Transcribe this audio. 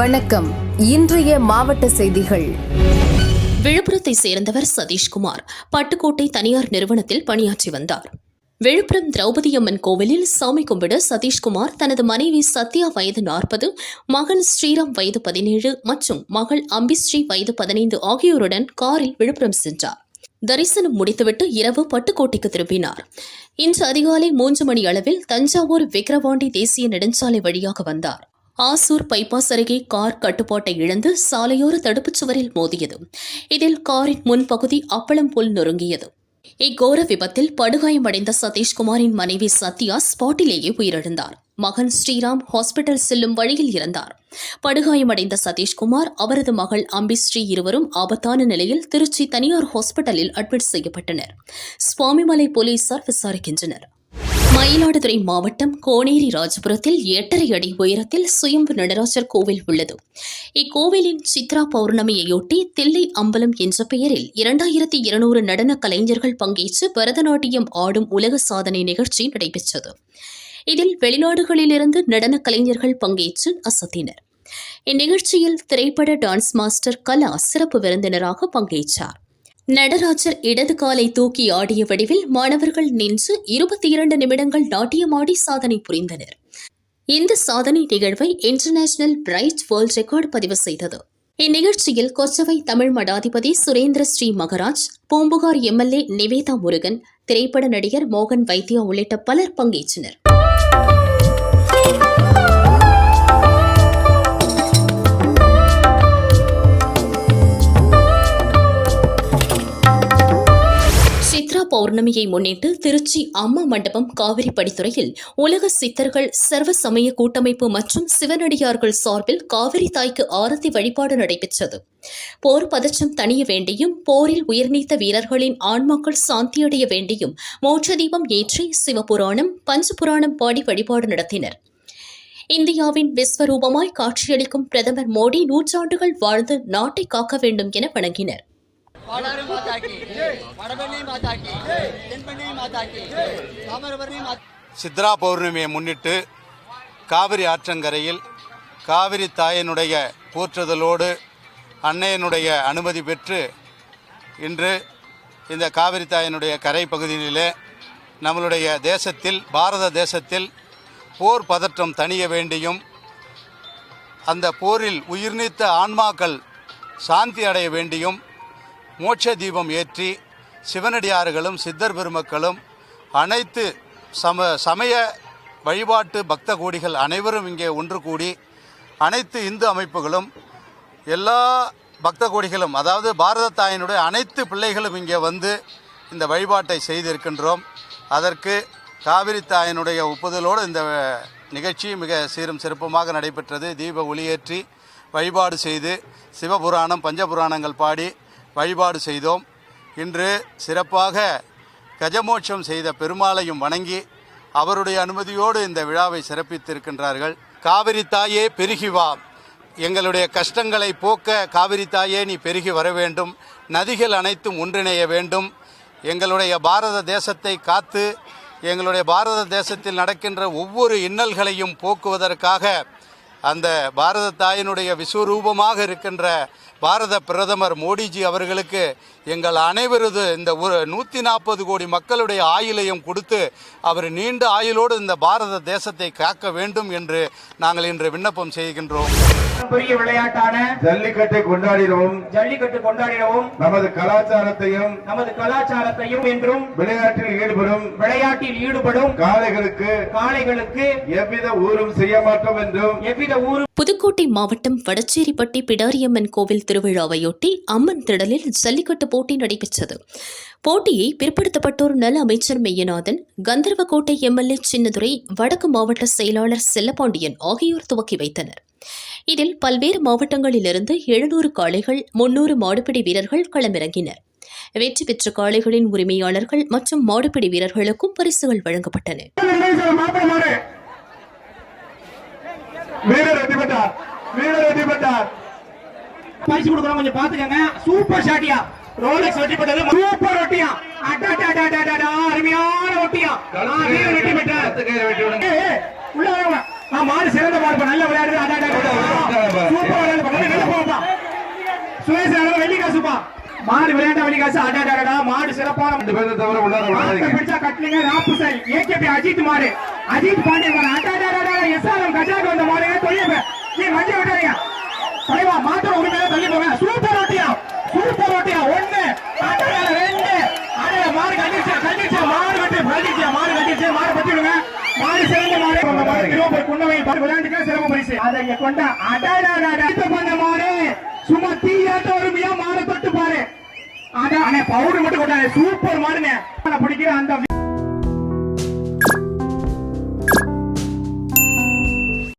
வணக்கம். இன்றைய மாவட்ட செய்திகள். விழுப்புரத்தை சேர்ந்தவர் சதீஷ்குமார் பட்டுக்கோட்டை தனியார் நிறுவனத்தில் பணியாற்றி வந்தார். விழுப்புரம் திரௌபதியம்மன் கோவிலில் சாமி கும்பிட சதீஷ்குமார் தனது மனைவி சத்யா வயது 40, மகன் ஸ்ரீராம் வயது 17 மற்றும் மகள் அம்பிஸ்ரீ வயது 15 ஆகியோருடன் காரில் விழுப்புரம் சென்றார். தரிசனம் முடித்துவிட்டு இரவு பட்டுக்கோட்டைக்கு திரும்பினார். இன்று அதிகாலை 3 மணி அளவில் தஞ்சாவூர் விக்கிரவாண்டி தேசிய நெடுஞ்சாலை வழியாக வந்தார். ஆசூர் பைபாஸ் அருகே கார் கட்டுப்பாட்டை இழந்து சாலையோர தடுப்புச் சுவரில் மோதியது. இதில் காரின் முன்பகுதி அப்பளம் போல் நொறுங்கியது. இக்கோர விபத்தில் படுகாயமடைந்த சதீஷ்குமாரின் மனைவி சத்யா ஸ்பாட்டிலேயே உயிரிழந்தார். மகன் ஸ்ரீராம் ஹாஸ்பிட்டல் செல்லும் வழியில் இறந்தார். படுகாயமடைந்த சதீஷ்குமார், அவரது மகள் அம்பிஸ்ரீ இருவரும் ஆபத்தான நிலையில் திருச்சி தனியார் ஹாஸ்பிட்டலில் அட்மிட் செய்யப்பட்டனர். சுவாமிமலை போலீசார் விசாரிக்கின்றனர். மயிலாடுதுறை மாவட்டம் கோனேரி ராஜபுரத்தில் 8.5 அடி உயரத்தில் சுயம்பு நடராஜர் கோவில் உள்ளது. இக்கோவிலின் சித்ரா பௌர்ணமியையொட்டி தில்லை அம்பலம் என்ற பெயரில் 2200 நடன கலைஞர்கள் பங்கேற்று பரதநாட்டியம் ஆடும் உலக சாதனை நிகழ்ச்சி நடைபெற்றது. இதில் வெளிநாடுகளிலிருந்து நடன கலைஞர்கள் பங்கேற்று அசத்தினர். இந்நிகழ்ச்சியில் திரைப்பட டான்ஸ் மாஸ்டர் கலா சிறப்பு விருந்தினராக பங்கேற்றார். நடராஜர் இடது காலை தூக்கி ஆடிய வடிவில் மாணவர்கள் நின்று 22 நிமிடங்கள் நாட்டியமாடி சாதனை புரிந்தனர். இந்த சாதனை நிகழ்வை இன்டர்நேஷனல் பிரைட் வேர்ல்ட் ரெக்கார்டு பதிவு செய்தது. இந்நிகழ்ச்சியில் கொச்சவை தமிழ் மடாதிபதி சுரேந்திர ஸ்ரீ மகராஜ், பூம்புகார் எம்எல்ஏ நிவேதா முருகன், திரைப்பட நடிகர் மோகன் வைத்தியா உள்ளிட்ட பலர் பங்கேற்றனர். பௌர்ணமியை முன்னிட்டு திருச்சி அம்மா மண்டபம் காவிரி படித்துறையில் உலக சித்தர்கள் சர்வ சமய கூட்டமைப்பு மற்றும் சிவனடியார்கள் சார்பில் காவிரி தாய்க்கு ஆரத்தி வழிபாடு நடைபெற்றது. போர் பதற்றம் தணிய வேண்டியும் போரில் உயிர்நீத்த வீரர்களின் ஆன்மாக்கள் சாந்தியடைய வேண்டியும் மோட்ச தீபம் ஏற்றி சிவபுராணம் பஞ்சபுராணம் பாடி வழிபாடு நடத்தினர். இந்தியாவின் விஸ்வரூபமாய் காட்சியளிக்கும் பிரதமர் மோடி 100 ஆண்டுகள் வாழ்ந்து நாட்டை காக்க வேண்டும் என வணங்கினர். சித்ரா பௌர்ணமியை முன்னிட்டு காவிரி ஆற்றங்கரையில் காவிரி தாயினுடைய போற்றுதலோடு அன்னையனுடைய அனுமதி பெற்று இன்று இந்த காவிரி தாயினுடைய கரை பகுதியிலே நம்மளுடைய தேசத்தில், பாரத தேசத்தில் போர் பதற்றம் தணிய வேண்டியும் அந்த போரில் உயிர்நீத்த ஆன்மாக்கள் சாந்தி அடைய வேண்டியும் மோட்ச தீபம் ஏற்றி சிவனடியார்களும் சித்தர் பெருமக்களும் அனைத்து சமய வழிபாட்டு பக்த கோடிகள் அனைவரும் இங்கே ஒன்று கூடி அனைத்து இந்து அமைப்புகளும் எல்லா பக்த கோடிகளும், அதாவது பாரத தாயினுடைய அனைத்து பிள்ளைகளும் இங்கே வந்து இந்த வழிபாட்டை செய்திருக்கின்றோம். அதற்கு காவிரி தாயினுடைய ஒப்புதலோடு இந்த நிகழ்ச்சி மிக சீரும் சிறப்புமாக நடைபெற்றது. தீப ஒளியேற்றி வழிபாடு செய்து சிவபுராணம் பஞ்சபுராணங்கள் பாடி வழிபாடு செய்தோம். இன்று சிறப்பாக கஜமோட்சம் செய்த பெருமாளையும் வணங்கி அவருடைய அனுமதியோடு இந்த விழாவை சிறப்பித்திருக்கின்றார்கள். காவிரி தாயே பெருகி வா, எங்களுடைய கஷ்டங்களை போக்க காவிரி தாயே நீ பெருகி வர வேண்டும், நதிகள் அனைத்தும் ஒன்றிணைய வேண்டும், எங்களுடைய பாரத தேசத்தை காத்து எங்களுடைய பாரத தேசத்தில் நடக்கின்ற ஒவ்வொரு இன்னல்களையும் போக்குவதற்காக அந்த பாரத தாயினுடைய விஸ்வரூபமாக இருக்கின்ற பாரத பிரதமர் மோடிஜி அவர்களுக்கு எங்கள் அனைவரது இந்த 140 கோடி மக்களுடைய ஆயுளையும் கொடுத்து அவர் நீண்ட ஆயுளோடு இந்த பாரத தேசத்தை காக்க வேண்டும் என்று நாங்கள் இன்று விண்ணப்பம் செய்கின்றோம். பெரிய விளையாட்டான ஜல்லிக்கட்டை கொண்டாடினோம். நமது கலாச்சாரத்தையும் என்றும் விளையாட்டில் ஈடுபடும் காளைகளுக்கு எவ்வித ஊரும் செய்ய மாட்டோம் என்றும் புதுக்கோட்டை மாவட்டம் வடச்சேரிப்பட்டி பிடாரியம்மன் கோவில் திருவிழாவையொட்டி அம்மன் திடலில் ஜல்லிக்கட்டு போட்டி நடைபெற்றது. போட்டியை பிற்படுத்தப்பட்டோர் நல அமைச்சர் மெய்யநாதன், கந்தர்வக்கோட்டை எம்எல்ஏ சின்னதுரை, வடக்கு மாவட்ட செயலாளர் செல்லப்பாண்டியன் ஆகியோர் துவக்கி வைத்தனர். இதில் பல்வேறு மாவட்டங்களிலிருந்து 700 காளைகள், 300 மாடுபிடி வீரர்கள் களமிறங்கினர். வெற்றி பெற்ற காளைகளின் உரிமையாளர்கள் மற்றும் மாடுபிடி வீரர்களுக்கும் பரிசுகள் வழங்கப்பட்டன. பரிசு கொடுக்குறோம், கொஞ்சம் பாத்துக்கங்க. சூப்பர் ஷாட்டியா, ரோலெக்ஸ் வெற்றி பெற்றது. சூப்பர் ஒட்டியா, அருமையான ஒட்டியா, வெற்றி பெற்றார். உள்ள மாடு சிறந்த மாடு, நல்ல விளையாடுது. சூப்பர் சுரேஷ் வெள்ளி காசுப்பா மாடு விளையாண்ட வெள்ளி காசு அடாடா மாடு சிறப்பான பிடிச்சா கட்டலிங்க ராப்புசை ஏகேபி அஜித் மாடு அஜித் பாண்டிய மாடு அடாடா எஸ்ஆர்எம் கஜாக்கு வந்த மாடு தொழில் நீ மஞ்சள் விட்டாங்க தலைவா மாத்திர உரிமையில தள்ளி போங்க சூப்பர் ரோட்டியா ஒண்ணு ரெண்டு அடே மாடு கட்டிச்சு மாடு கட்டிச்சு மாடு பத்திடுங்க மாடு சிறந்த மாடு இருபது குன்னவை விளையாண்டுக்க சிறப்பு பரிசு அதை இங்க கொண்ட அடாடா பண்ண மாடு சும்மா தீயாட்ட ஒருமையா மாடு தொட்டு பாரு அண்ணே பவுடர் மட்டும் கொண்டாரு சூப்பர் மாடுங்க பிடிக்கிற அந்த